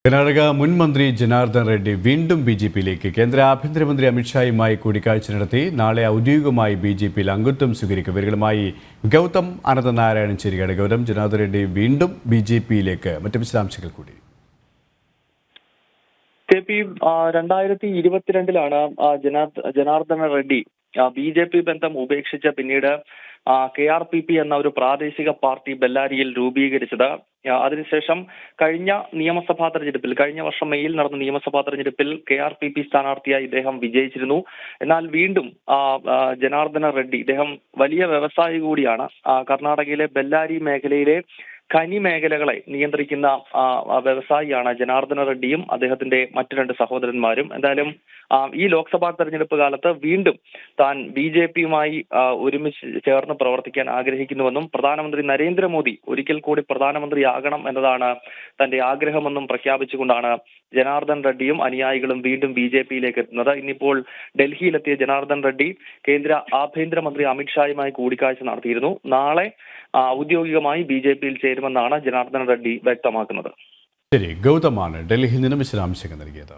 കർണാടക മുൻ മന്ത്രി ജനാർദ്ദൻ റെഡ്ഡി വീണ്ടും ബിജെപിയിലേക്ക്. കേന്ദ്ര ആഭ്യന്തരമന്ത്രി അമിത്ഷായുമായി കൂടിക്കാഴ്ച നടത്തി. നാളെ ഔദ്യോഗികമായി ബിജെപിയിൽ അംഗത്വം സ്വീകരിക്കും. ഇവരുമായി ഗൗതം അനന്തനാരായണൻ ചേരുകയാണ്. ഗൗതം, ജനാർദ്ദൻ റെഡ്ഡി വീണ്ടും ബിജെപിയിലേക്ക്. മറ്റു വിശദാംശങ്ങൾ കൂടി. KP 2022 ജനാർദ്ദന റെഡ്ഡി BJP ബന്ധം ഉപേക്ഷിച്ച് പിന്നീട് KRPP എന്ന ഒരു പ്രാദേശിക പാർട്ടി ബെല്ലാരിയിൽ രൂപീകരിച്ചത്. അതിനുശേഷം കഴിഞ്ഞ വർഷം മെയ്യിൽ നടന്ന നിയമസഭാ തെരഞ്ഞെടുപ്പിൽ KRPP സ്ഥാനാർത്ഥിയായി ഇദ്ദേഹം വിജയിച്ചിരുന്നു. എന്നാൽ വീണ്ടും ജനാർദ്ദന റെഡ്ഡി, ഇദ്ദേഹം വലിയ വ്യവസായി കൂടിയാണ്. കർണാടകയിലെ ബെല്ലാരി മേഖലയിലെ ഖനി മേഖലകളെ നിയന്ത്രിക്കുന്ന വ്യവസായിയാണ് ജനാർദ്ദന റെഡ്ഡിയും അദ്ദേഹത്തിന്റെ മറ്റു രണ്ട് സഹോദരന്മാരും. എന്തായാലും ഈ ലോക്സഭാ തെരഞ്ഞെടുപ്പ് കാലത്ത് വീണ്ടും താൻ BJPയുമായി ഒരുമിച്ച് ചേർന്ന് പ്രവർത്തിക്കാൻ ആഗ്രഹിക്കുന്നുവെന്നും പ്രധാനമന്ത്രി നരേന്ദ്രമോദി ഒരിക്കൽ കൂടി പ്രധാനമന്ത്രിയാകണം എന്നതാണ് തന്റെ ആഗ്രഹമെന്നും പ്രഖ്യാപിച്ചുകൊണ്ടാണ് ജനാർദ്ദൻ റെഡ്ഡിയും അനുയായികളും വീണ്ടും BJPയിലേക്ക് എത്തുന്നത്. ഇന്നിപ്പോൾ ഡൽഹിയിലെത്തിയ ജനാർദ്ദൻ റെഡ്ഡി കേന്ദ്ര ആഭ്യന്തരമന്ത്രി അമിത്ഷായുമായി കൂടിക്കാഴ്ച നടത്തിയിരുന്നു. നാളെ ഔദ്യോഗികമായി BJPയിൽ ചേരുമെന്നാണ് ജനാർദ്ദൻ റെഡ്ഡി വ്യക്തമാക്കുന്നത്. ശരി, ഗൗതമാണ് ഡൽഹിയിൽ നിന്നും വിശദാംശങ്ങൾ നൽകിയത്.